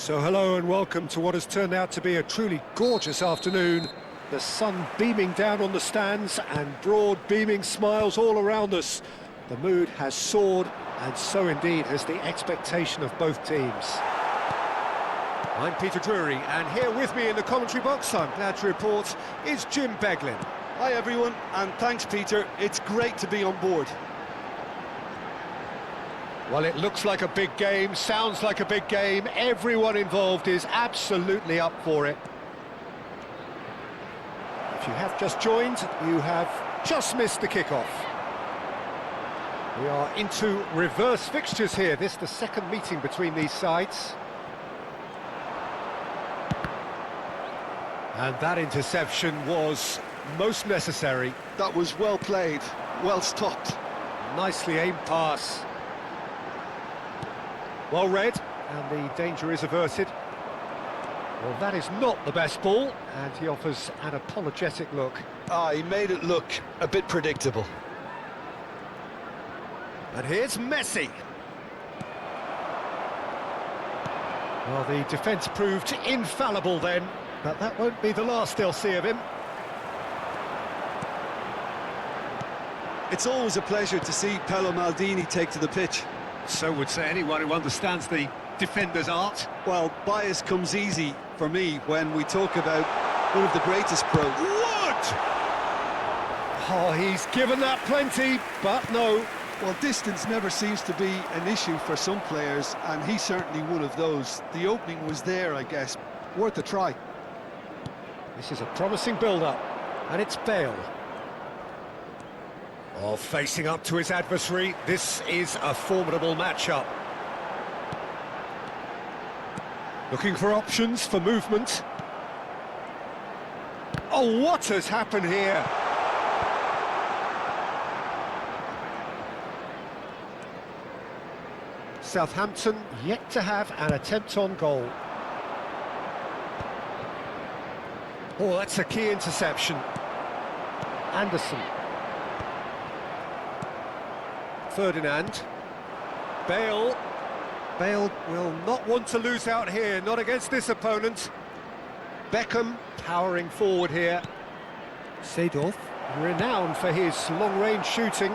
So hello and welcome to what has turned out to be a truly gorgeous afternoon. The sun beaming down on the stands and broad beaming smiles all around us. The mood has soared, and so indeed has the expectation of both teams. I'm Peter Drury, and here with me in the commentary box, I'm glad to report, is Jim Beglin. Hi everyone, and thanks Peter, it's great to be on board. Well, it looks like a big game, sounds like a big game, everyone involved is absolutely up for it. If you have just joined, you have just missed the kickoff. We are into reverse fixtures here, this is the second meeting between these sides. And that interception was most necessary. That was well played, well stopped. Nicely aimed pass. Well read, and the danger is averted. Well, that is not the best ball, and he offers an apologetic look. He made it look a bit predictable. And here's Messi. Well, the defence proved infallible then, but that won't be the last they'll see of him. It's always a pleasure to see Paolo Maldini take to the pitch. So would say anyone who understands the defender's art. Well, bias comes easy for me when we talk about one of the greatest pros. What? Oh, he's given that plenty, but no. Well, distance never seems to be an issue for some players, and he's certainly one of those. The opening was there, I guess. Worth a try. This is a promising build-up, and it's Bale. Oh, facing up to his adversary, this is a formidable matchup. Looking for options for movement. Oh, what has happened here? Southampton yet to have an attempt on goal. Oh, that's a key interception. Anderson. Ferdinand. Bale. Bale will not want to lose out here, not against this opponent. Beckham powering forward here. Seedorf, renowned for his long-range shooting.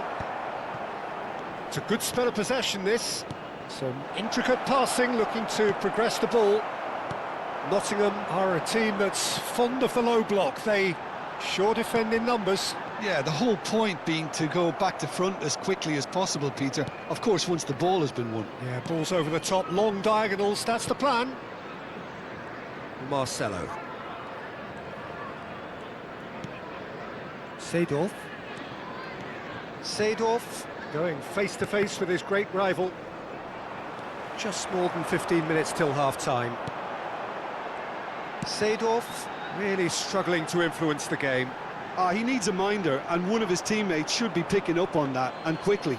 It's a good spell of possession, this. Some intricate passing, looking to progress the ball. Nottingham are a team that's fond of the low block. They sure defend in numbers. Yeah, the whole point being to go back to front as quickly as possible, Peter. Of course, once the ball has been won. Yeah, balls over the top, long diagonals, that's the plan. Marcelo. Seedorf. Seedorf going face-to-face with his great rival. Just more than 15 minutes till half-time. Seedorf really struggling to influence the game. He needs a minder, and one of his teammates should be picking up on that, and quickly.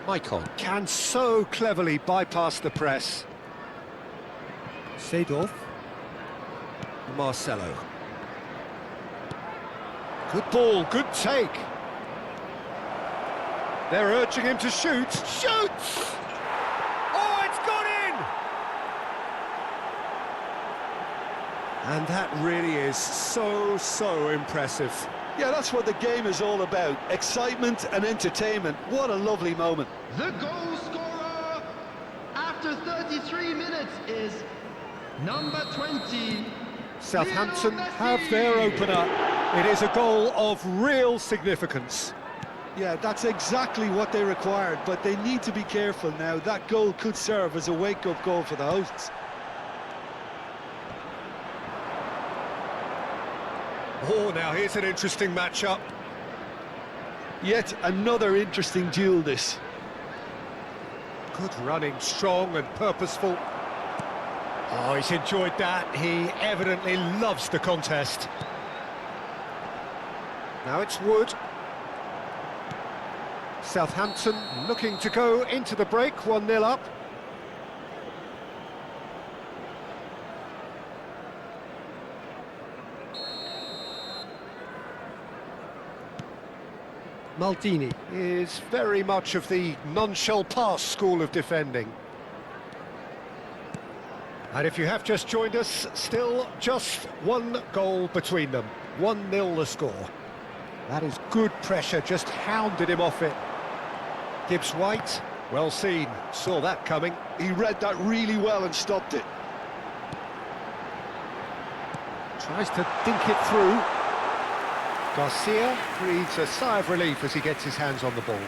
Maicon can so cleverly bypass the press. Seedorf. Marcelo. Good ball, good take. They're urging him to shoot. Shoots! Oh, it's gone in! And that really is so impressive. Yeah, that's what the game is all about. Excitement and entertainment. What a lovely moment. The goal scorer after 33 minutes is number 20. Southampton have their opener. It is a goal of real significance. Yeah, that's exactly what they required, but they need to be careful now. That goal could serve as a wake-up goal for the hosts. Oh, now here's an interesting matchup. Yet another interesting duel, this. Good running, strong and purposeful. Oh, he's enjoyed that. He evidently loves the contest. Now it's Wood. Southampton looking to go into the break, 1-0 up. Maldini is very much of the non-shell pass school of defending. And if you have just joined us, still just one goal between them. 1-0 the score. That is good pressure, just hounded him off it. Gibbs White, well seen, saw that coming. He read that really well and stopped it. Tries to dink it through. Garcia breathes a sigh of relief as he gets his hands on the ball.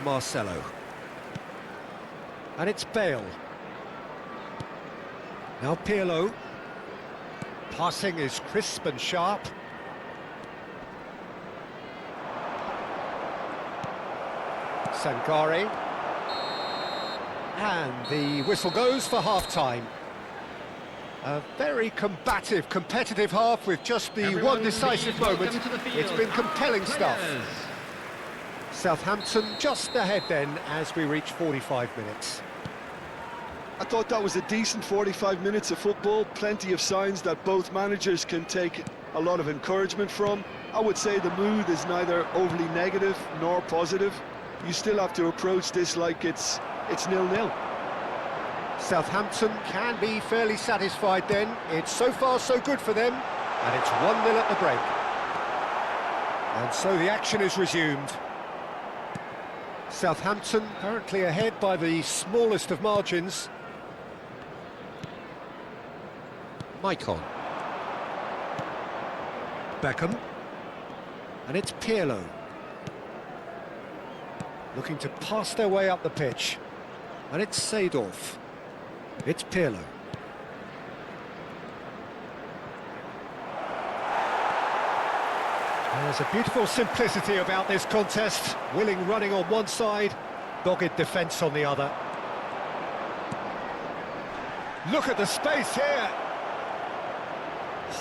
Marcelo. And it's Bale. Now Pirlo. Passing is crisp and sharp. Sankari. And the whistle goes for half-time. A very combative, competitive half with just the one decisive moment. It's been compelling stuff. Southampton just ahead then as we reach 45 minutes. I thought that was a decent 45 minutes of football. Plenty of signs that both managers can take a lot of encouragement from. I would say the mood is neither overly negative nor positive. You still have to approach this like it's 0-0. Southampton can be fairly satisfied then. It's so far so good for them, and it's 1-0 at the break. And so the action is resumed. Southampton currently ahead by the smallest of margins. Maicon. Beckham. And it's Pirlo. Looking to pass their way up the pitch. And it's Seedorf. It's Pirlo. There's a beautiful simplicity about this contest. Willing running on one side, dogged defence on the other. Look at the space here.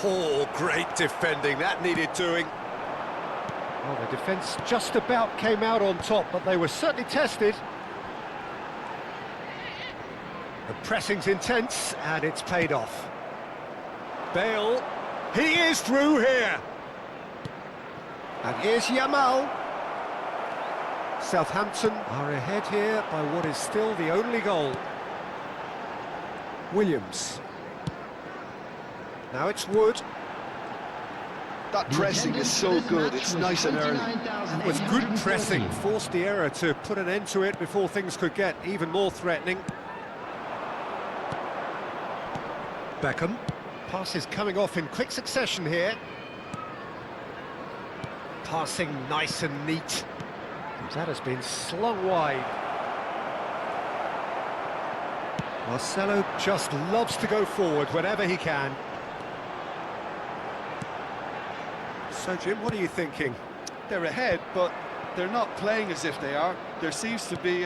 Oh, great defending, that needed doing. Well, the defence just about came out on top, but they were certainly tested. The pressing's intense, and it's paid off. Bale, he is through here. And here's Yamal. Southampton are ahead here by what is still the only goal. Williams. Now it's Wood. That pressing is so good, it's nice and early. With good pressing, forced the error to put an end to it before things could get even more threatening. Beckham. Passes coming off in quick succession here. Passing nice and neat. That has been slung wide. Marcelo just loves to go forward whenever he can. So, Jim, what are you thinking? They're ahead, but they're not playing as if they are. There seems to be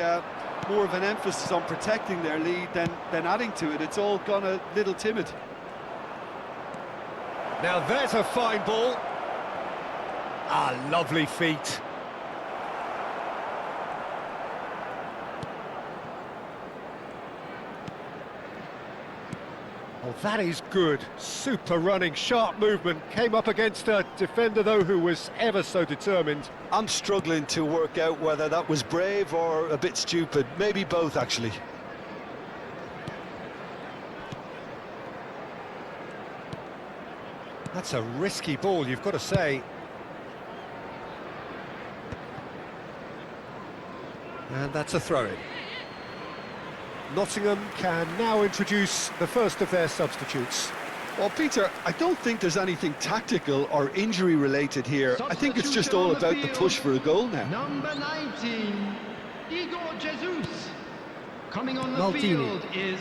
more of an emphasis on protecting their lead than adding to it. It's all gone a little timid. Now there's a fine ball. Ah, lovely feet. Oh, that is good. Super running, sharp movement. Came up against a defender, though, who was ever so determined. I'm struggling to work out whether that was brave or a bit stupid. Maybe both, actually. That's a risky ball, you've got to say. And that's a throw-in. Nottingham can now introduce the first of their substitutes. Well, Peter, I don't think there's anything tactical or injury-related here. I think it's just all about the push for a goal now. Number 19, Igor Jesus. Coming on the Maldini. field is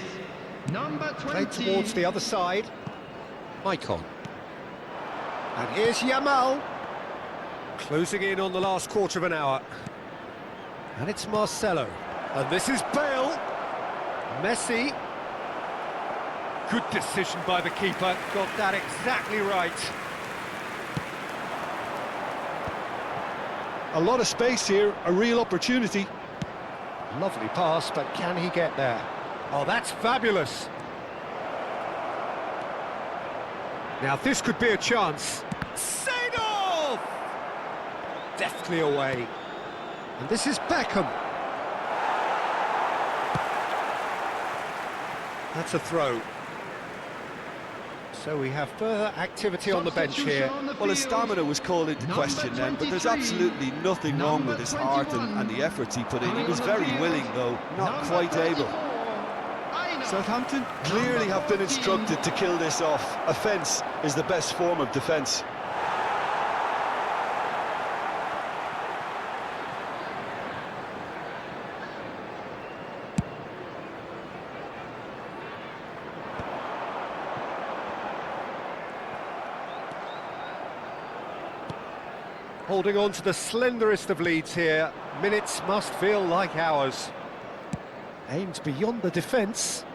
number 20. Played towards the other side. Maicon. And here's Yamal. Closing in on the last quarter of an hour. And it's Marcelo. And this is Bale. Messi. Good decision by the keeper. Got that exactly right. A lot of space here, a real opportunity. Lovely pass, but can he get there? Oh, that's fabulous. Now this could be a chance. Seedorf! deftly away. And this is Beckham. That's a throw. So we have further activity on the bench here. Well, his stamina was called into question then, but there's absolutely nothing wrong with his heart and the efforts he put in. He was very willing, though, not quite able. Southampton clearly have been instructed to kill this off. Offence is the best form of defence. Holding on to the slenderest of leads here. Minutes must feel like hours. Aimed beyond the defence.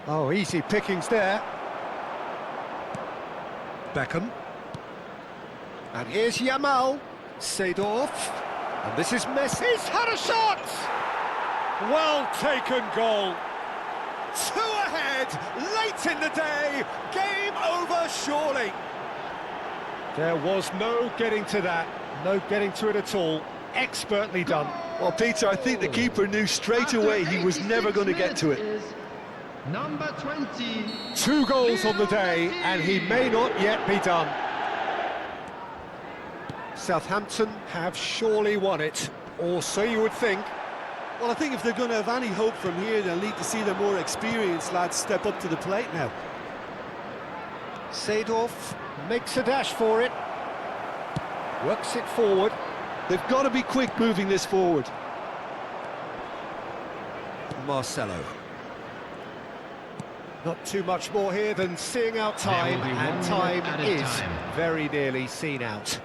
Oh, easy pickings there. Beckham. And here's Yamal. Seedorf. And this is Messi's had a shot! Well taken goal. 2 ahead, late in the day. Game over, surely. There was no getting to that, no getting to it at all. Expertly done. Well, Peter, I think the keeper knew straight away he was never going to get to it. Number 20. 2 goals on the day, and he may not yet be done. Southampton have surely won it, or so you would think. Well, I think if they're going to have any hope from here, they'll need to see the more experienced lads step up to the plate now. Seedorf makes a dash for it. Works it forward. They've got to be quick moving this forward. Marcelo. Not too much more here than seeing out time, and time is very nearly seen out.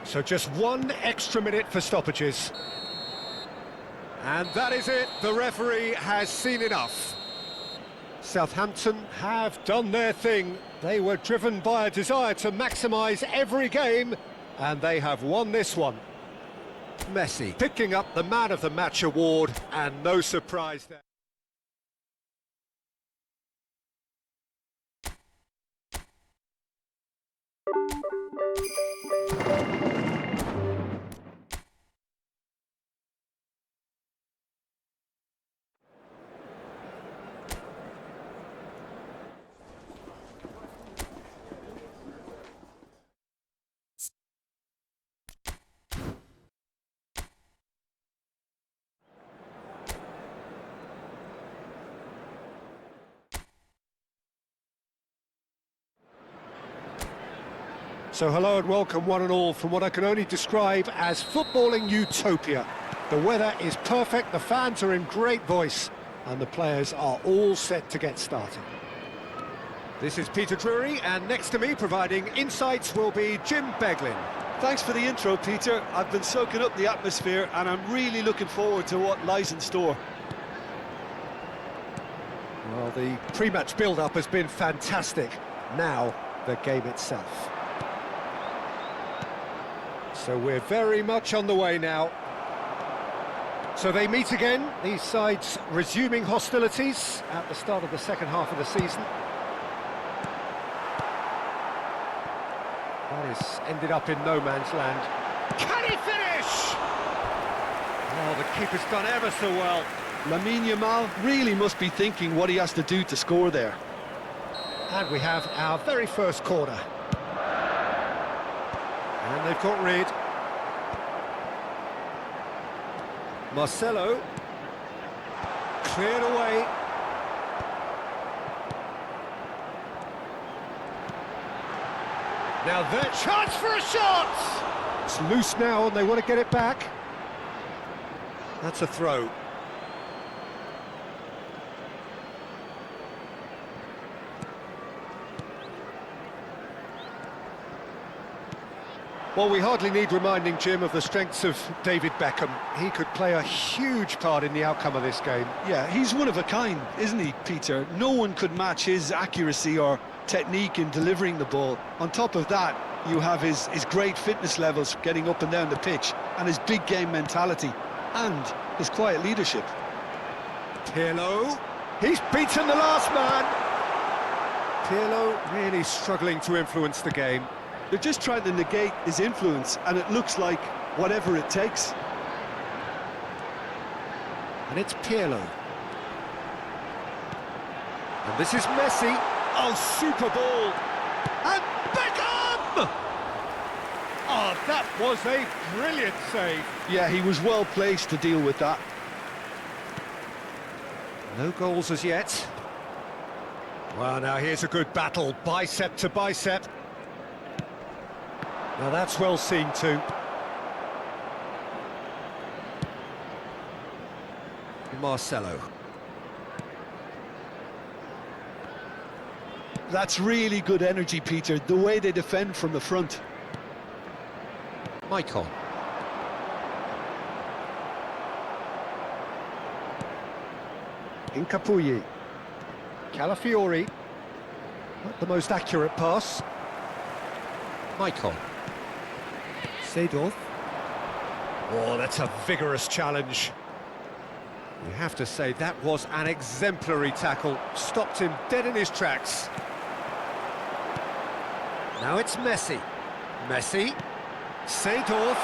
So just 1 extra minute for stoppages. And that is it, the referee has seen enough. Southampton have done their thing. They were driven by a desire to maximise every game, and they have won this one. Messi picking up the Man of the Match award, and no surprise there. So hello and welcome one and all from what I can only describe as footballing utopia. The weather is perfect, the fans are in great voice, and the players are all set to get started. This is Peter Drury, and next to me providing insights will be Jim Beglin. Thanks for the intro, Peter. I've been soaking up the atmosphere and I'm really looking forward to what lies in store. Well, the pre-match build-up has been fantastic. Now, the game itself. So we're very much on the way now. So they meet again, these sides resuming hostilities at the start of the second half of the season. That has ended up in no man's land. Can he finish? Oh, the keeper's done ever so well. Lamine Yamal really must be thinking what he has to do to score there. And we have our very first corner. And they've got rid. Marcelo. Cleared away. Now their chance for a shot! It's loose now and they want to get it back. That's a throw. Well, we hardly need reminding, Jim, of the strengths of David Beckham. He could play a huge part in the outcome of this game. Yeah, he's one of a kind, isn't he, Peter? No one could match his accuracy or technique in delivering the ball. On top of that, you have his great fitness levels getting up and down the pitch, and his big game mentality, and his quiet leadership. Pirlo, he's beaten the last man. Pirlo really struggling to influence the game. They're just trying to negate his influence, and it looks like whatever it takes. And it's Pirlo. And this is Messi. Oh, super ball. And Beckham! Oh, that was a brilliant save. Yeah, he was well placed to deal with that. No goals as yet. Well, now here's a good battle, bicep to bicep. Now that's well seen too. Marcelo. That's really good energy, Peter, the way they defend from the front. Maicon. Incapulli. Calafiori. Not the most accurate pass. Maicon. Seedorf. Oh, that's a vigorous challenge. You have to say that was an exemplary tackle. Stopped him dead in his tracks. Now it's Messi. Messi. Seedorf.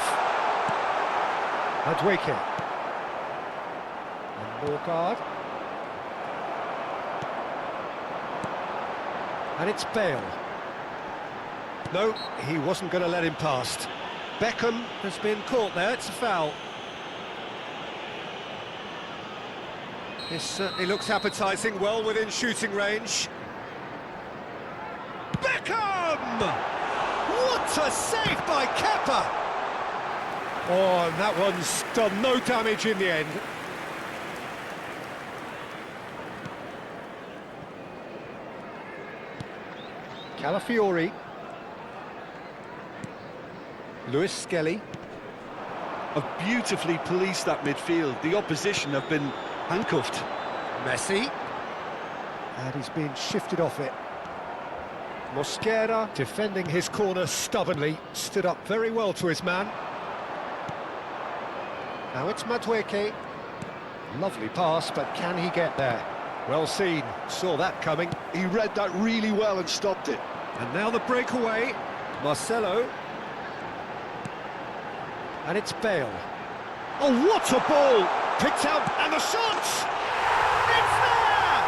Madueke. And Morgard. And it's Bale. No, he wasn't going to let him past. Beckham has been caught there, it's a foul. This certainly looks appetising, well within shooting range. Beckham! What a save by Kepa! Oh, and that one's done no damage in the end. Calafiori. Lewis Skelly. Have beautifully policed that midfield. The opposition have been handcuffed. Messi. And he's being shifted off it. Mosquera defending his corner stubbornly. Stood up very well to his man. Now it's Madueke. Lovely pass, but can he get there? Well seen. Saw that coming. He read that really well and stopped it. And now the breakaway. Marcelo. And it's Bale. Oh, what a ball! Picked out, and the shot! It's there!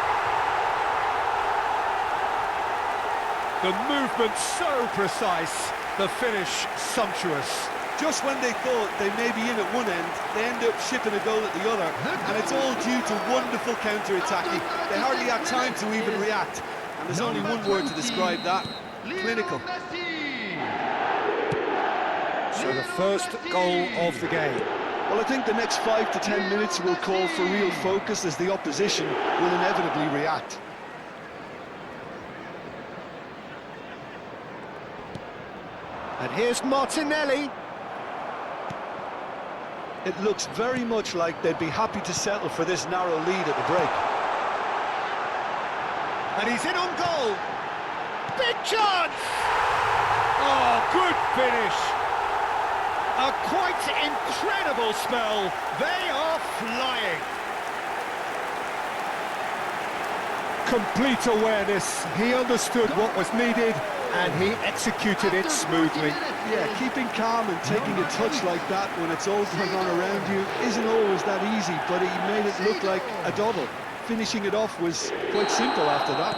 The movement so precise, the finish sumptuous. Just when they thought they may be in at one end, they end up shipping a goal at the other, and it's all due to wonderful counter-attacking. They hardly had time to even react, and there's only one word to describe that: clinical. So the first goal of the game. Well, I think the next 5 to 10 minutes will call for real focus, as the opposition will inevitably react. And here's Martinelli. It looks very much like they'd be happy to settle for this narrow lead at the break. And he's in on goal. Big chance! Oh, good finish. A quite incredible spell. They are flying. Complete awareness. He understood what was needed and he executed it smoothly. Yeah, keeping calm and taking a touch like that when it's all going on around you isn't always that easy, but he made it look like a double. Finishing it off was quite simple after that.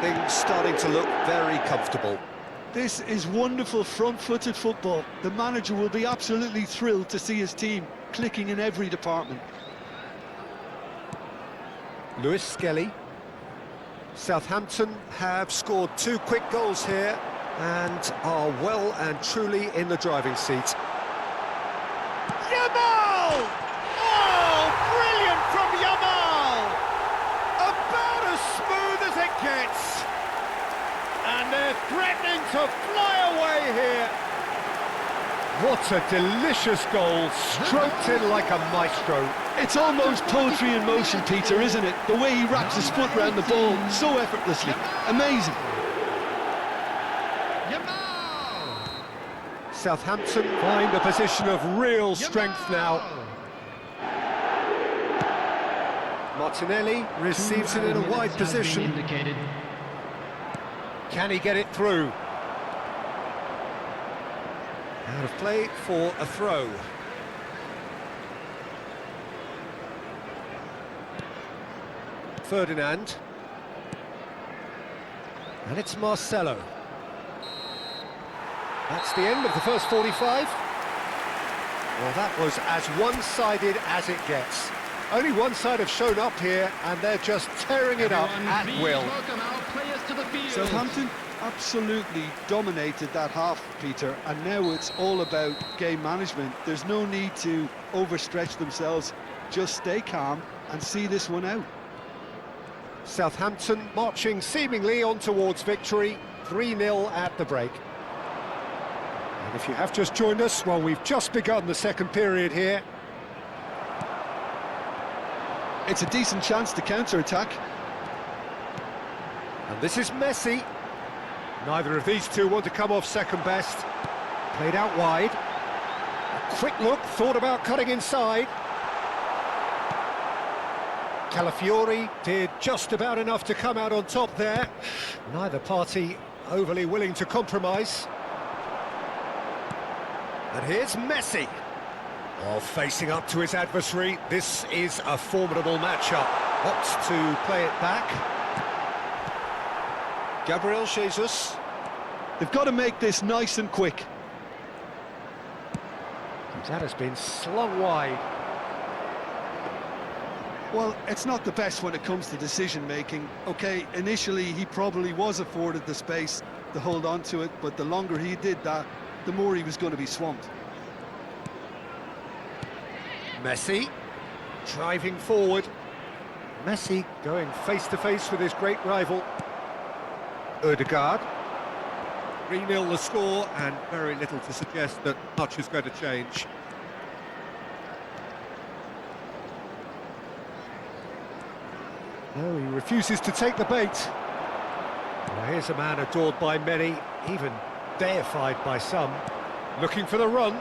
Things starting to look very comfortable. This is wonderful front-footed football. The manager will be absolutely thrilled to see his team clicking in every department. Lewis Skelly. Southampton have scored 2 quick goals here and are well and truly in the driving seat. Yamal! Oh, brilliant from Yamal! About as smooth as it gets. And they're threatening to fly away here. What a delicious goal, stroked in like a maestro. It's almost poetry in motion, Peter, isn't it? The way he wraps his foot round the ball so effortlessly. Amazing. Southampton find a position of real strength now. Martinelli receives it in a wide position. Can he get it through? Out of play for a throw. Ferdinand. And it's Marcelo. That's the end of the first 45. Well, that was as one-sided as it gets. Only one side have shown up here, and they're just tearing it up at will. Welcome our players to the field. Southampton absolutely dominated that half, Peter, and now it's all about game management. There's no need to overstretch themselves. Just stay calm and see this one out. Southampton marching seemingly on towards victory, 3-0 at the break. And if you have just joined us, well, we've just begun the second period here. It's a decent chance to counter-attack. And this is Messi. Neither of these two want to come off second best. Played out wide. A quick look, thought about cutting inside. Calafiori did just about enough to come out on top there. Neither party overly willing to compromise. And here's Messi. Oh, facing up to his adversary, this is a formidable matchup. Opts to play it back. Gabriel Jesus. They've got to make this nice and quick. That has been slung wide. Well, it's not the best when it comes to decision-making. Okay, initially he probably was afforded the space to hold on to it, but the longer he did that, the more he was going to be swamped. Messi, driving forward. Messi going face-to-face with his great rival. Ødegaard. 3-0 the score, and very little to suggest that much is going to change. No, he refuses to take the bait. Well, here's a man adored by many, even deified by some. Looking for the run.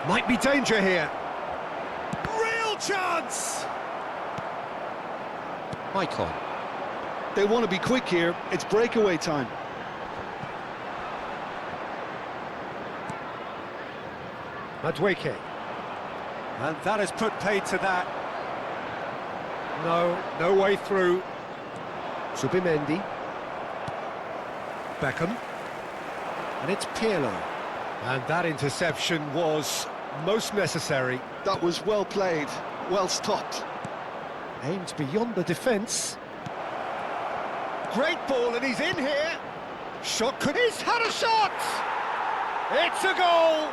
Might be danger here. Real chance! Maicon. They want to be quick here. It's breakaway time. Madueke. And that has put paid to that. No way through. Subimendi. Beckham. And it's Pirlo. And that interception was most necessary. That was well played, well stopped. Aimed beyond the defence. Great ball, and he's in here. Shot, he's had a shot! It's a goal!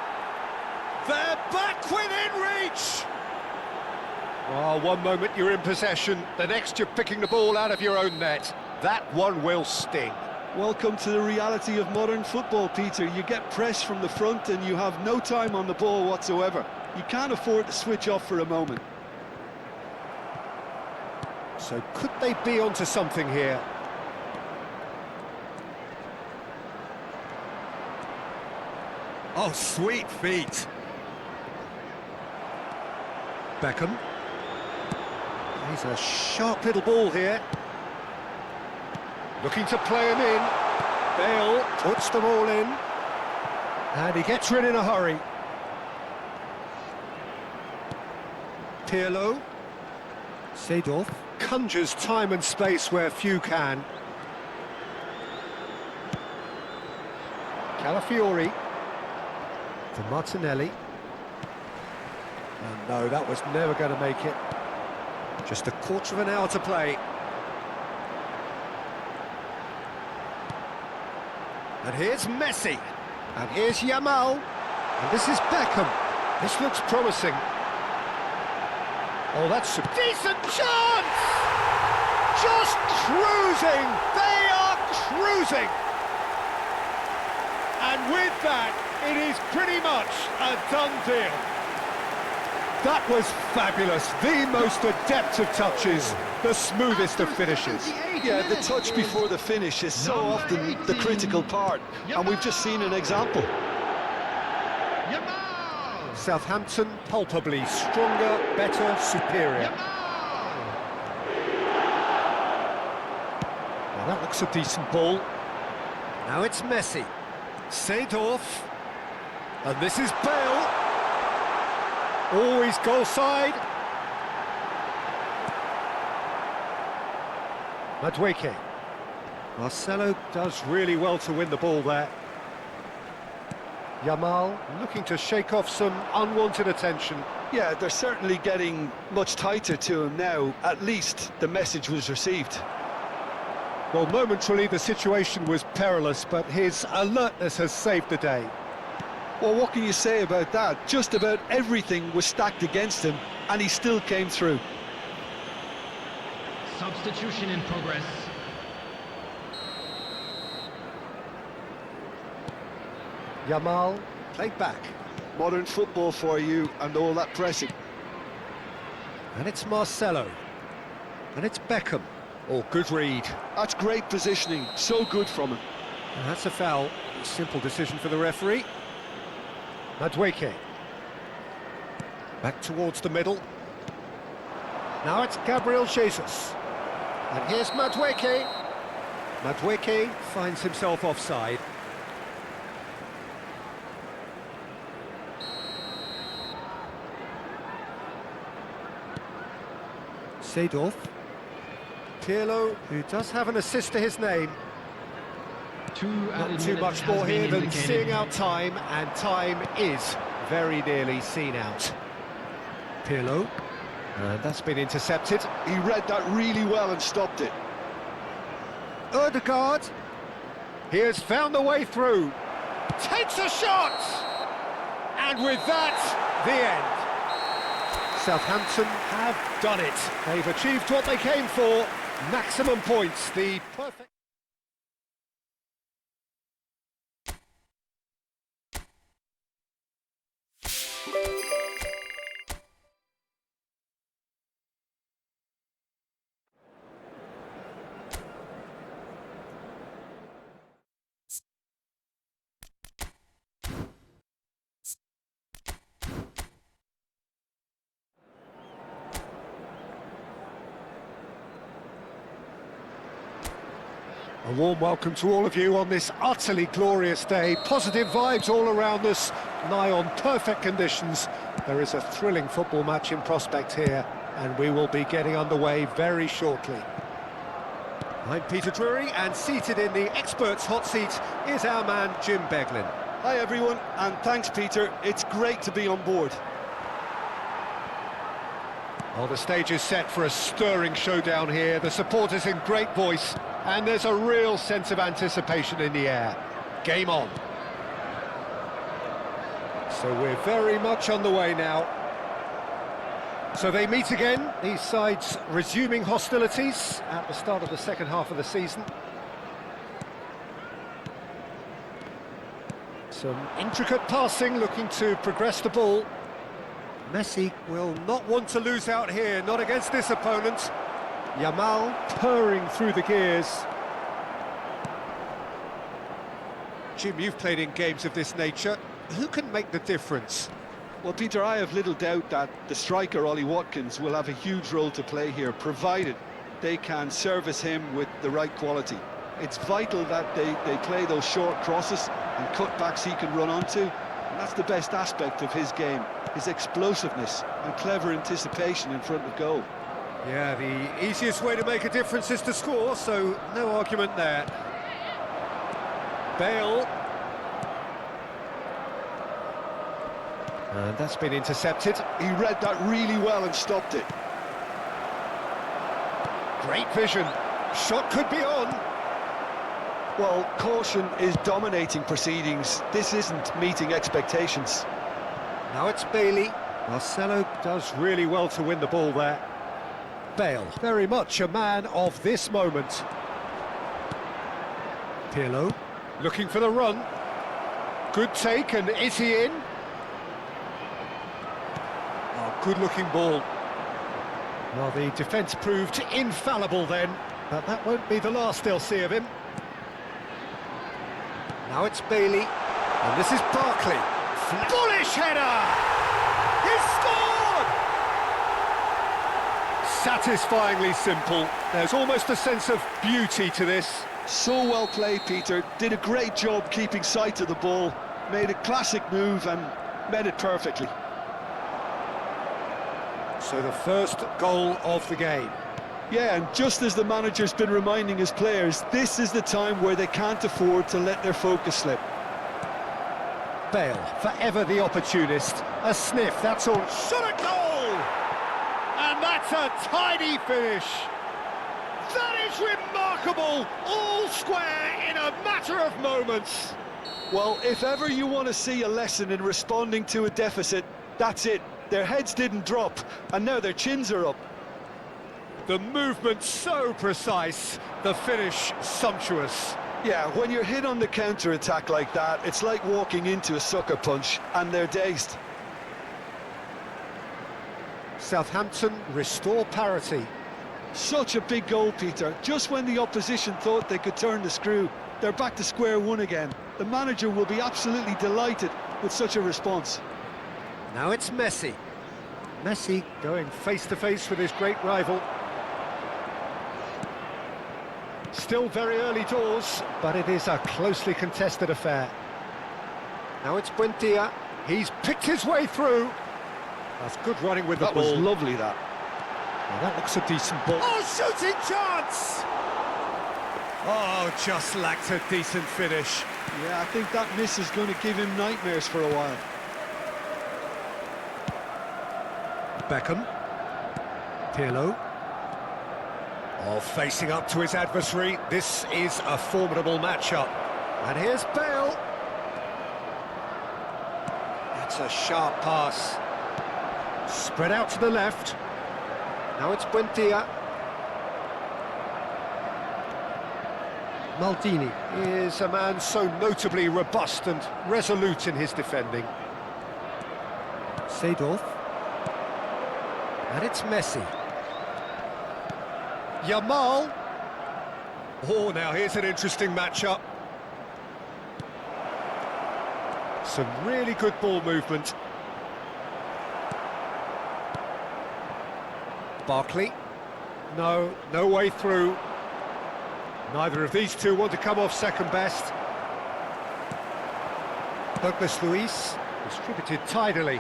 They're back within reach! Oh, one moment you're in possession, the next you're picking the ball out of your own net. That one will sting. Welcome to the reality of modern football, Peter. You get pressed from the front and you have no time on the ball whatsoever. You can't afford to switch off for a moment. So could they be onto something here? Oh, sweet feet. Beckham. He's a sharp little ball here. Looking to play him in. Bale puts them all in. And he gets rid in a hurry. Pirlo. Seedorf conjures time and space where few can. Calafiori. For Martinelli. And no, that was never going to make it. Just a quarter of an hour to play. And here's Messi. And here's Yamal. And this is Beckham. This looks promising. Oh, that's a decent chance! Just cruising! They are cruising! And with that, it is pretty much a done deal. That was fabulous. The most adept of touches, the smoothest of finishes. Yeah, the touch before the finish is so often the critical part, and we've just seen an example. Southampton palpably stronger, better, superior. Well, that looks a decent ball. Now it's Messi. Seedorf. And this is Bale. Always goal side. Madueke. Marcelo does really well to win the ball there. Yamal looking to shake off some unwanted attention. Yeah, they're certainly getting much tighter to him now. At least the message was received. Well, momentarily the situation was perilous, but his alertness has saved the day. Well, what can you say about that? Just about everything was stacked against him, and he still came through. Substitution in progress. Yamal played back. Modern football for you, and all that pressing. And it's Marcelo. And it's Beckham. Oh, good read. That's great positioning, so good from him. And that's a foul. Simple decision for the referee. Madueke. Back towards the middle. Now it's Gabriel Jesus. And here's Madueke. Madueke finds himself offside. Seedorf. Pirlo, who does have an assist to his name. Not too much more here than seeing out time, and time is very nearly seen out. Pirlo, and that's been intercepted. He read that really well and stopped it. Ødegaard, he has found the way through. Takes a shot! And with that, the end. Southampton have done it. They've achieved what they came for. Maximum points, the perfect... A warm welcome to all of you on this utterly glorious day. Positive vibes all around us, nigh on perfect conditions. There is a thrilling football match in prospect here, and we will be getting underway very shortly. I'm Peter Drury, and seated in the experts' hot seat is our man Jim Beglin. Hi everyone, and thanks Peter, it's great to be on board. Well, the stage is set for a stirring showdown here. The supporters in great voice, and there's a real sense of anticipation in the air. Game on. So we're very much on the way now. So they meet again, these sides resuming hostilities at the start of the second half of the season. Some intricate passing, looking to progress the ball. Messi will not want to lose out here, not against this opponent. Yamal purring through the gears. Jim, you've played in games of this nature. Who can make the difference? Well, Peter, I have little doubt that the striker, Ollie Watkins, will have a huge role to play here, provided they can service him with the right quality. It's vital that they play those short crosses and cutbacks he can run onto, and that's the best aspect of his game, his explosiveness and clever anticipation in front of goal. Yeah, the easiest way to make a difference is to score, so no argument there. Bale. And that's been intercepted. He read that really well and stopped it. Great vision. Shot could be on. Well, caution is dominating proceedings. This isn't meeting expectations. Now it's Bailey. Marcelo does really well to win the ball there. Bale, very much a man of this moment. Pirlo, looking for the run. Good take, and is he in? Oh, good-looking ball. Well, the defence proved infallible then, but that won't be the last they'll see of him. Now it's Bailey, and this is Barkley. Bullish header! He's scored! Satisfyingly simple. There's almost a sense of beauty to this. So well played, Peter. Did a great job keeping sight of the ball, made a classic move and met it perfectly. So the first goal of the game. Yeah, and just as the manager's been reminding his players, this is the time where they can't afford to let their focus slip. Bale, forever the opportunist. A sniff, that's all. Shot at goal! And that's a tidy finish. That is remarkable! All square in a matter of moments. Well, if ever you want to see a lesson in responding to a deficit, that's it. Their heads didn't drop, and now their chins are up. The movement so precise, the finish sumptuous. Yeah, when you're hit on the counter-attack like that, it's like walking into a sucker punch, and they're dazed. Southampton restore parity. Such a big goal, Peter. Just when the opposition thought they could turn the screw, they're back to square one again. The manager will be absolutely delighted with such a response. Now it's Messi. Messi going face-to-face with his great rival. Still very early doors, but it is a closely contested affair. Now it's Buendia. He's picked his way through. That's good running with the ball. That was lovely, that. Well, that looks a decent ball. Oh, shooting chance! Oh, just lacked a decent finish. Yeah, I think that miss is going to give him nightmares for a while. Beckham. Pirlo. Oh, facing up to his adversary. This is a formidable matchup. And here's Bale. That's a sharp pass. Spread out to the left. Now it's Buendia. Maldini is a man so notably robust and resolute in his defending. Seedorf. And it's Messi. Yamal. Oh, now here's an interesting matchup. Some really good ball movement. Barkley. No way through. Neither of these two want to come off second best. Douglas Luiz, distributed tidily.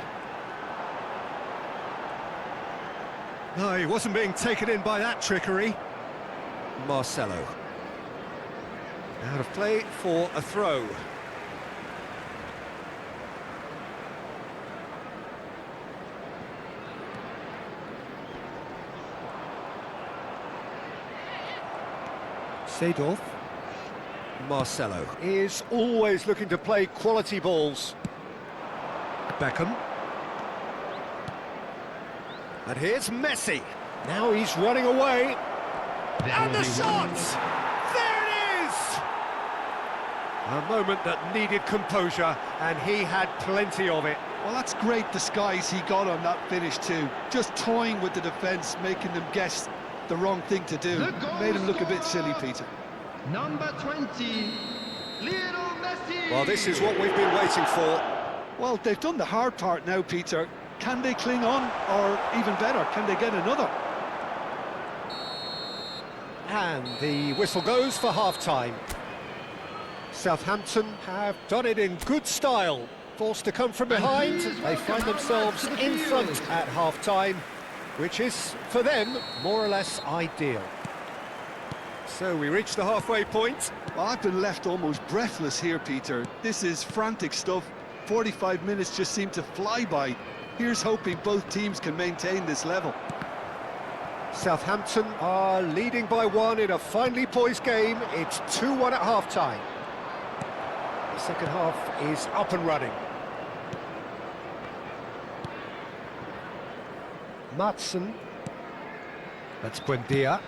No, he wasn't being taken in by that trickery. Marcelo. Out of play for a throw. Seedorf. Marcelo is always looking to play quality balls. Beckham. And here's Messi. Now he's running away. And the shot! There it is! A moment that needed composure, and he had plenty of it. Well, that's great disguise he got on that finish too. Just toying with the defence, making them guess the wrong thing to do. Made him look a bit silly, Peter. Number 20, Lionel Messi. Well, this is what we've been waiting for. Well, they've done the hard part now, Peter. Can they cling on, or even better, can they get another? And the whistle goes for half-time. Southampton have done it in good style. Forced to come from behind, they find themselves in front at half-time, which is, for them, more or less ideal. So we reach the halfway point. Well, I've been left almost breathless here, Peter. This is frantic stuff. 45 minutes just seem to fly by. Here's hoping both teams can maintain this level. Southampton are leading by 1 in a finely poised game. It's 2-1 at half-time. The second half is up and running. Maatsen. That's Buendia.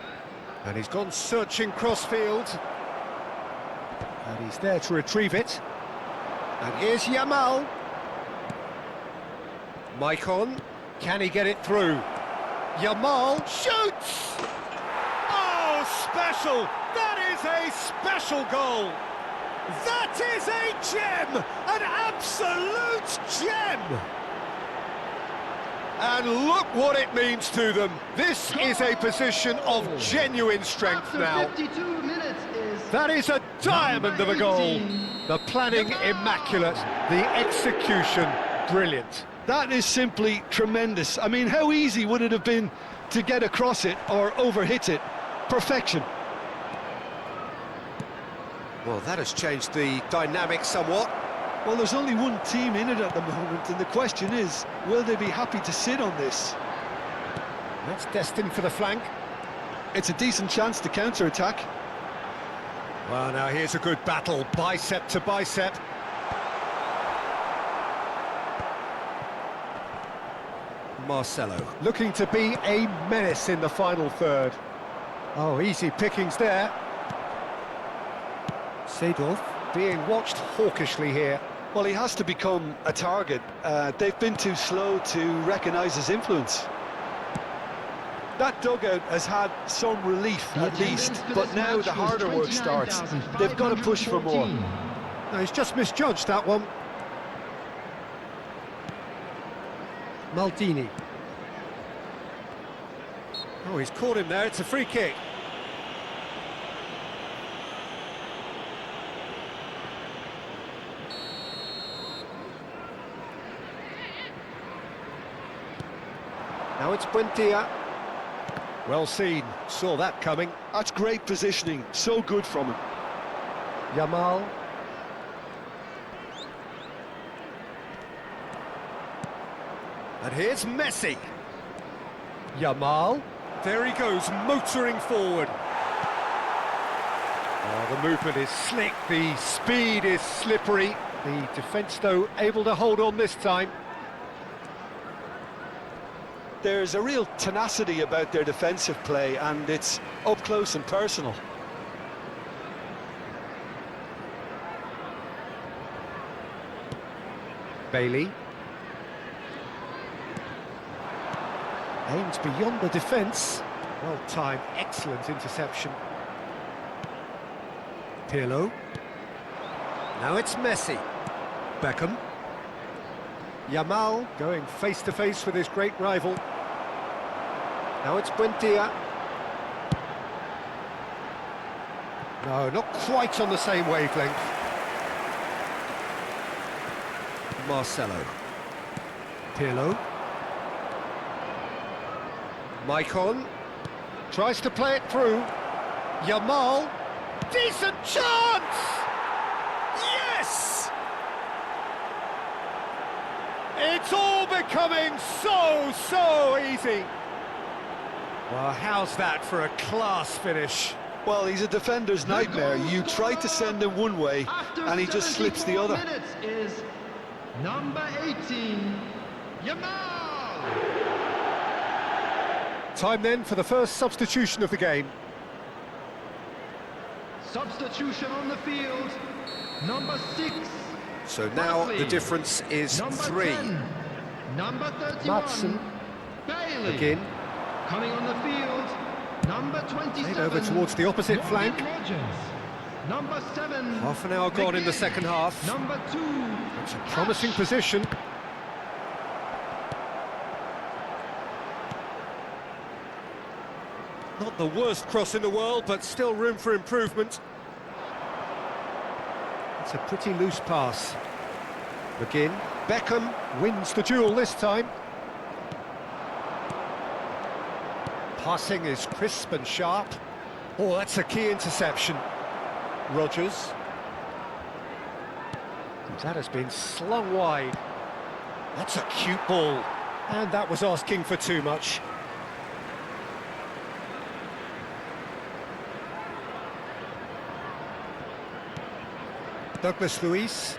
And he's gone searching crossfield. And he's there to retrieve it. And here's Yamal. Maicon. Can he get it through? Yamal shoots! Oh, special! That is a special goal! That is a gem! An absolute gem! And look what it means to them. This is a position of genuine strength After now. 52 minutes is That is a diamond of a goal. The planning immaculate, the execution brilliant. That is simply tremendous. I mean, how easy would it have been to get across it or overhit it? Perfection. Well, that has changed the dynamic somewhat. Well, there's only one team in it at the moment, and the question is, will they be happy to sit on this? That's destined for the flank. It's a decent chance to counter-attack. Well, now here's a good battle, bicep to bicep. Marcelo, looking to be a menace in the final third. Oh, easy pickings there. Seedorf being watched hawkishly here. Well, he has to become a target. They've been too slow to recognise his influence. That dugout has had some relief at least, but now the harder work starts. They've got to push for more. No, he's just misjudged that one. Maldini. Oh, he's caught him there, it's a free kick. Now it's Buendia. Well seen, saw that coming. That's great positioning, so good from him. Yamal. And here's Messi. Yamal. There he goes, motoring forward. Oh, the movement is slick, the speed is slippery. The defence, though, able to hold on this time. There's a real tenacity about their defensive play, and it's up close and personal. Bailey. Aims beyond the defence. Well timed, excellent interception. Pirlo. Now it's Messi. Beckham. Yamal going face to face with his great rival. Now it's Buendia. No, not quite on the same wavelength. Marcelo. Pirlo. Maicon tries to play it through. Yamal. Decent chance! Yes! It's all becoming so easy. Well, how's that for a class finish? Well, he's a defender's nightmare. You try to send him one way, and he just slips the other. Minutes is number 18, Yamal. Time then for the first substitution of the game. Substitution on the field, number 6. So now the difference is number 3. 10, number 31, Madsen. Bailey. Again. Coming on the field, number 27. Played over towards the opposite Morgan flank. Rogers. Number 7. Half an hour gone in the second half. Number 2. It's a promising position. Not the worst cross in the world, but still room for improvement. It's a pretty loose pass. McGinn. Beckham wins the duel this time. Passing is crisp and sharp. Oh, that's a key interception. Rogers. That has been slung wide. That's a cute ball. And that was asking for too much. Douglas Luiz.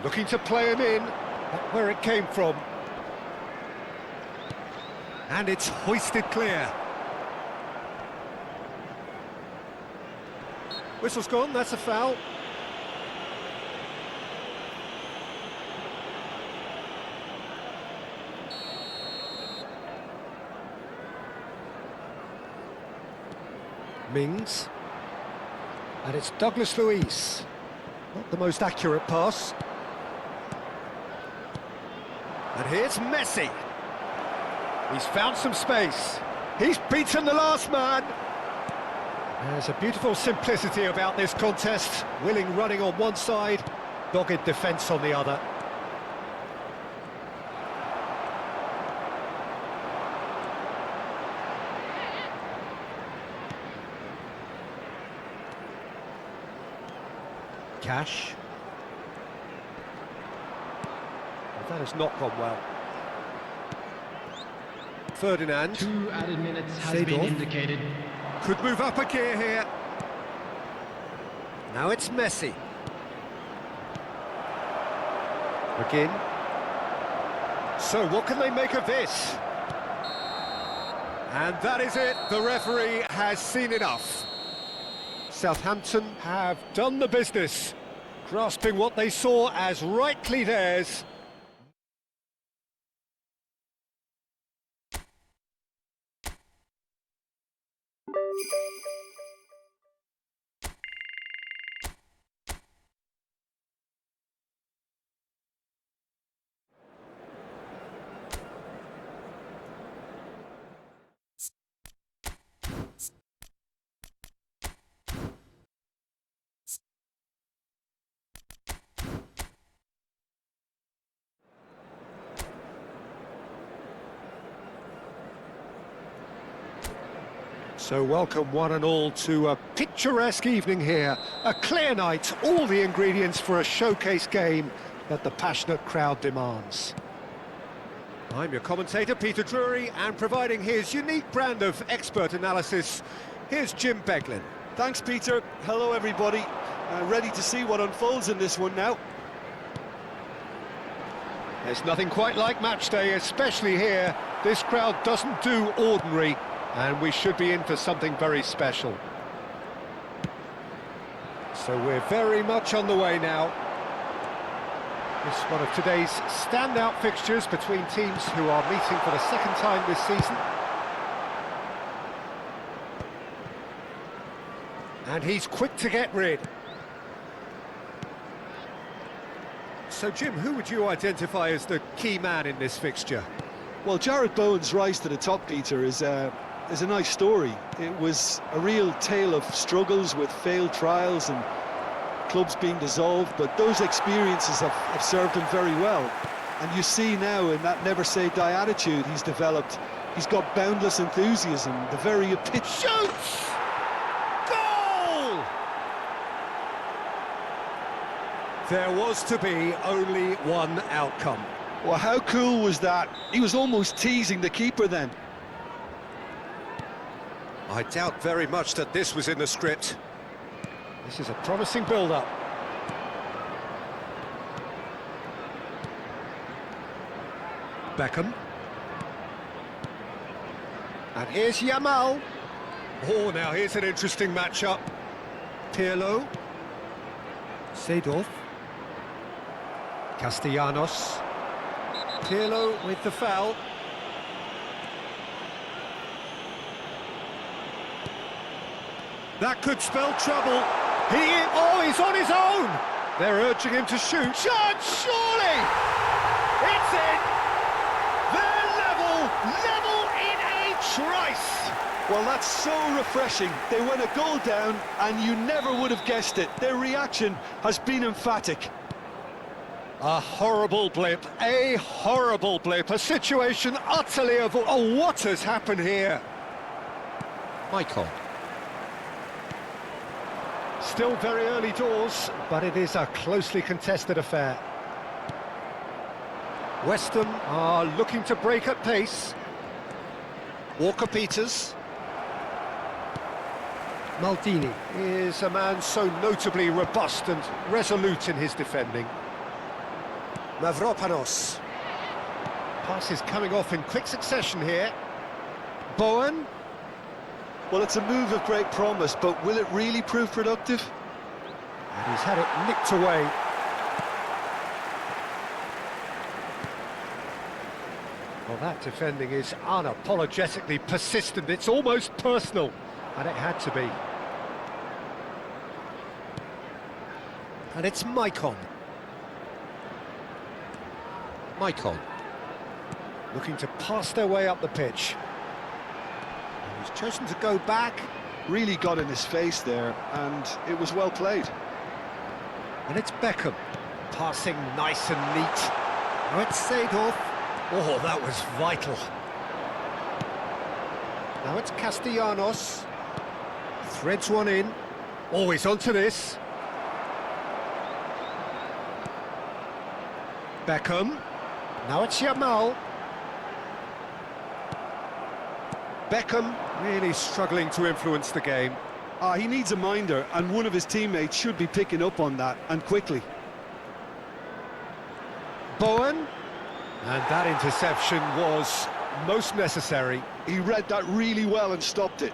Looking to play him in. Not where it came from. And it's hoisted clear. Whistle's gone, that's a foul. Mings. And it's Douglas Luiz. Not the most accurate pass. And here's Messi. He's found some space. He's beaten the last man. There's a beautiful simplicity about this contest. Willing running on one side, dogged defence on the other. Cash. Well, that has not gone well. Ferdinand. 2 added minutes has Seedorf. been indicated. Could move up a gear here. Now it's Messi. Again. So what can they make of this? And that is it. The referee has seen enough. Southampton have done the business, grasping what they saw as rightly theirs. So welcome one and all to a picturesque evening here. A clear night, all the ingredients for a showcase game that the passionate crowd demands. I'm your commentator, Peter Drury, and providing his unique brand of expert analysis, here's Jim Beglin. Thanks, Peter. Hello, everybody. Ready to see what unfolds in this one now. There's nothing quite like match day, especially here. This crowd doesn't do ordinary, and we should be in for something very special. So we're very much on the way now. It's one of today's standout fixtures between teams who are meeting for the second time this season. And he's quick to get rid. So Jim, who would you identify as the key man in this fixture? Well, Jarrod Bowen's rise to the top, Peter, is a nice story. It was a real tale of struggles with failed trials and clubs being dissolved, but those experiences have served him very well. And you see now in that never say die attitude he's developed, he's got boundless enthusiasm, the very epitome. Shoots! Goal! There was to be only one outcome. Well, how cool was that? He was almost teasing the keeper then. I doubt very much that this was in the script. This is a promising build-up. Beckham. And here's Yamal. Oh, now here's an interesting matchup. Pirlo. Seedorf. Castellanos. Pirlo with the foul. That could spell trouble. He's on his own. They're urging him to shoot. Chance, surely! It's in! They're level in a trice! Well, that's so refreshing. They went a goal down and you never would have guessed it. Their reaction has been emphatic. A horrible blip, a situation utterly avoidable. Oh, what has happened here? Michael. Still very early doors, but it is a closely contested affair. West Ham are looking to break at pace. Walker-Peters. Maldini is a man so notably robust and resolute in his defending. Mavropanos. Passes coming off in quick succession here. Bowen. Well, it's a move of great promise, but will it really prove productive? And he's had it nicked away. Well, that defending is unapologetically persistent. It's almost personal, and it had to be. And it's Maicon. looking to pass their way up the pitch. And he's chosen to go back. Really got in his face there, and it was well played. And it's Beckham, passing nice and neat. Now it's Seedorf. Oh, that was vital. Now it's Castellanos. Threads one in. Always onto this. Beckham. Now it's Yamal. Beckham really struggling to influence the game. He needs a minder, and one of his teammates should be picking up on that, and quickly. Bowen. And that interception was most necessary. He read that really well and stopped it.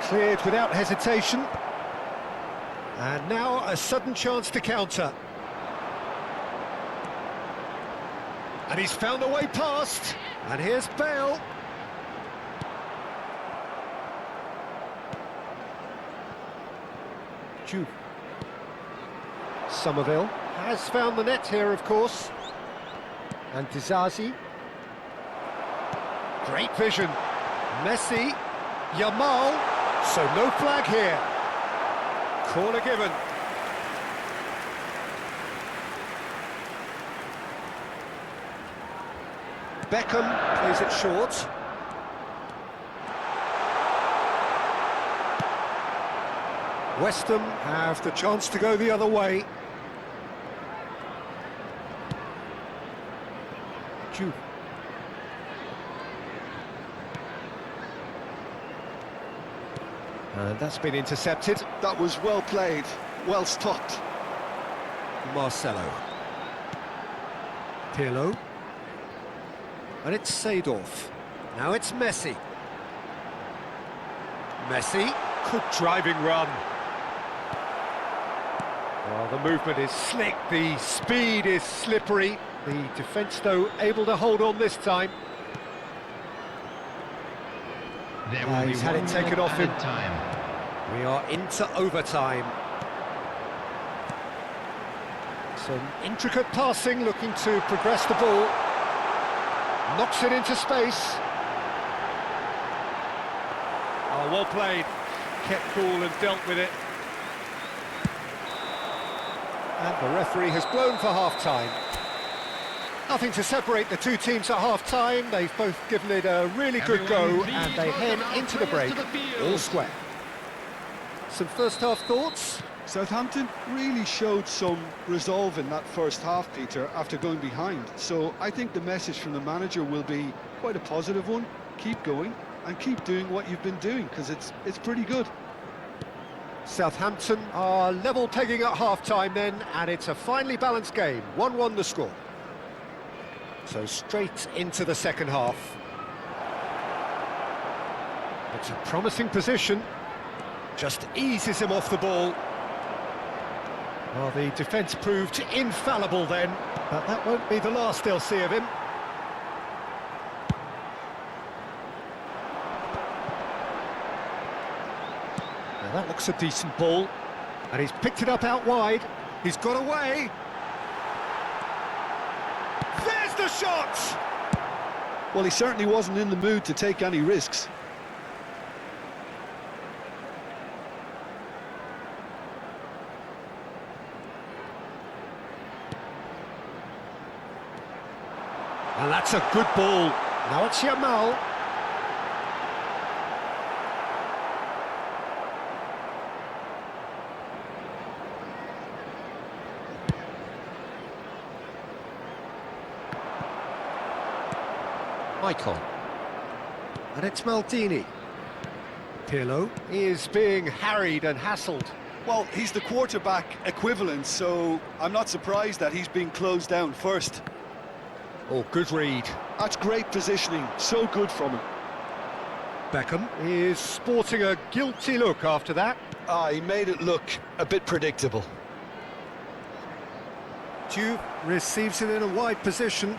Cleared without hesitation. And now a sudden chance to counter. And he's found a way past. And here's Bale. Jude. Somerville has found the net here, of course. And Dizazi. Great vision. Messi. Yamal. So no flag here. Corner given. Beckham plays it short. West Ham have the chance to go the other way. Jude. And that's been intercepted. That was well played, well stopped. Marcelo. Pirlo. And it's Seedorf. Now it's Messi. Messi. Good driving run. Well, the movement is slick, the speed is slippery. The defence, though, able to hold on this time. He's had it taken off him. We are into overtime. Some intricate passing, looking to progress the ball. Knocks it into space. Oh, well played. Kept cool and dealt with it. And the referee has blown for half-time. Nothing to separate the two teams at half-time. They've both given it a really good go, and they head into the break all square. Some first-half thoughts? Southampton really showed some resolve in that first half, Peter, after going behind. So I think the message from the manager will be quite a positive one. Keep going and keep doing what you've been doing, because it's pretty good. Southampton are level pegging at half-time then, and it's a finely balanced game. 1-1 the score. So straight into the second half. It's a promising position. Just eases him off the ball. Well, the defence proved infallible then, but that won't be the last they'll see of him. Now that looks a decent ball, and he's picked it up out wide. He's got away. There's the shot! Well, he certainly wasn't in the mood to take any risks. And that's a good ball. Now it's Yamal. Michael. And it's Maldini. Pirlo is being harried and hassled. Well, he's the quarterback equivalent, so I'm not surprised that he's being closed down first. Oh, good read. That's great positioning, so good from him. Beckham is sporting a guilty look after that. He made it look a bit predictable. Juve receives it in a wide position.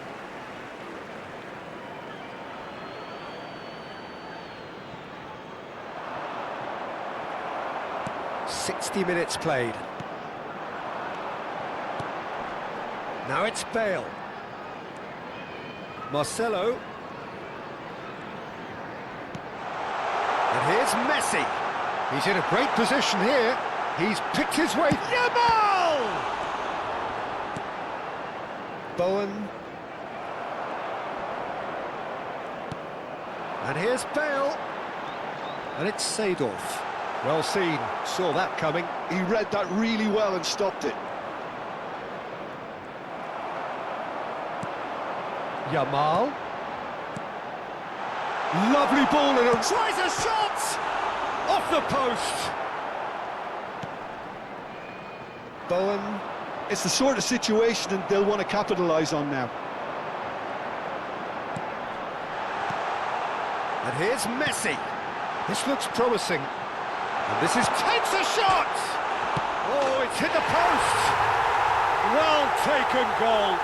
60 minutes played. Now it's Bale. Marcelo. And here's Messi. He's in a great position here. He's picked his way. Yamal! Bowen. And here's Bale. And it's Seedorf. Well seen, saw that coming. He read that really well and stopped it. Yamal. Lovely ball and tries a shot! Off the post! Bowen. It's the sort of situation that they'll want to capitalise on now. And here's Messi. This looks promising. And this is... takes a shot! Oh, it's hit the post! Well taken goal.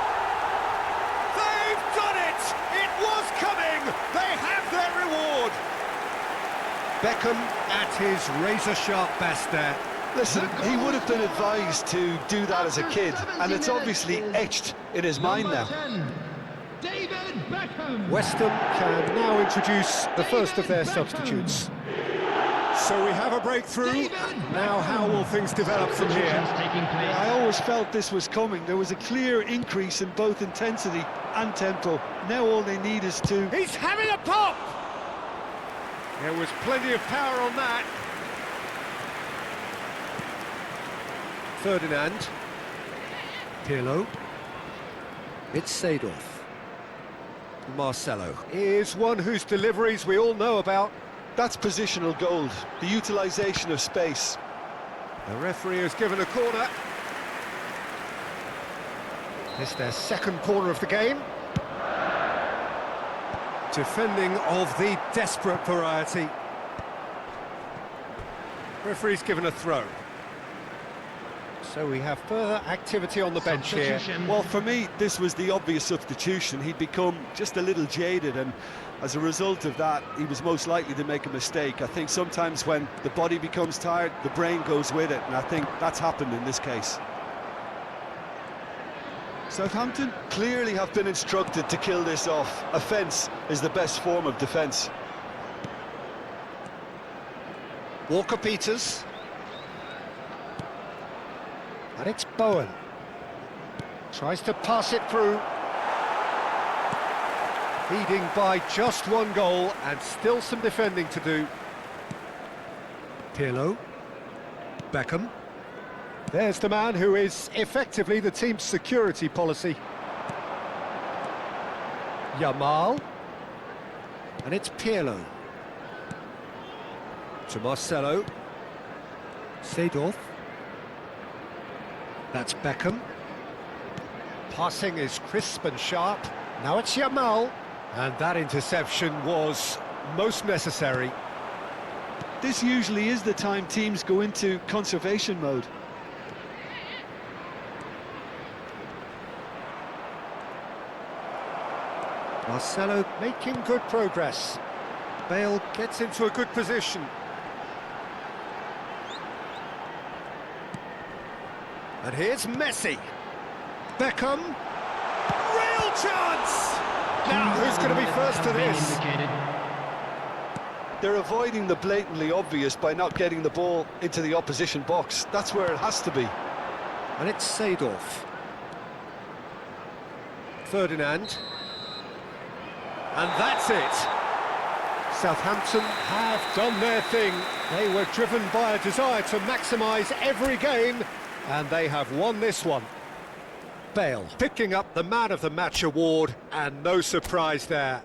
They've done it! It was coming! They have their reward! Beckham at his razor-sharp best there. Listen, he would have been advised to do that as a kid, and it's obviously etched in his mind now. 10, David Beckham. West Ham can now introduce the first of their substitutes. So we have a breakthrough. Now how will things develop from here? I always felt this was coming. There was a clear increase in both intensity and tempo. Now all they need is to... He's having a pop! There was plenty of power on that. Ferdinand. Pirlo. It's Seedorf. Marcelo is one whose deliveries we all know about. That's positional gold, the utilisation of space. The referee has given a corner. It's their second corner of the game. Defending of the desperate variety. Referee's given a throw. So we have further activity on the bench here. Well, for me, this was the obvious substitution. He'd become just a little jaded, and as a result of that, he was most likely to make a mistake. I think sometimes when the body becomes tired, the brain goes with it, and I think that's happened in this case. Southampton clearly have been instructed to kill this off. Offence is the best form of defence. Walker-Peters. And it's Bowen. Tries to pass it through. Leading by just one goal and still some defending to do. Pirlo. Beckham. There's the man who is effectively the team's security policy. Yamal. And it's Pirlo. To Marcelo. Seedorf. That's Beckham. Passing is crisp and sharp. Now it's Yamal. And that interception was most necessary. This usually is the time teams go into conservation mode. Marcelo making good progress. Bale gets into a good position. And here's Messi. Beckham. Real chance! Now, who's going to be first to this? They're avoiding the blatantly obvious by not getting the ball into the opposition box. That's where it has to be. And it's Seedorf. Ferdinand. And that's it. Southampton have done their thing. They were driven by a desire to maximise every game, and they have won this one. Bale picking up the Man of the Match award, and no surprise there.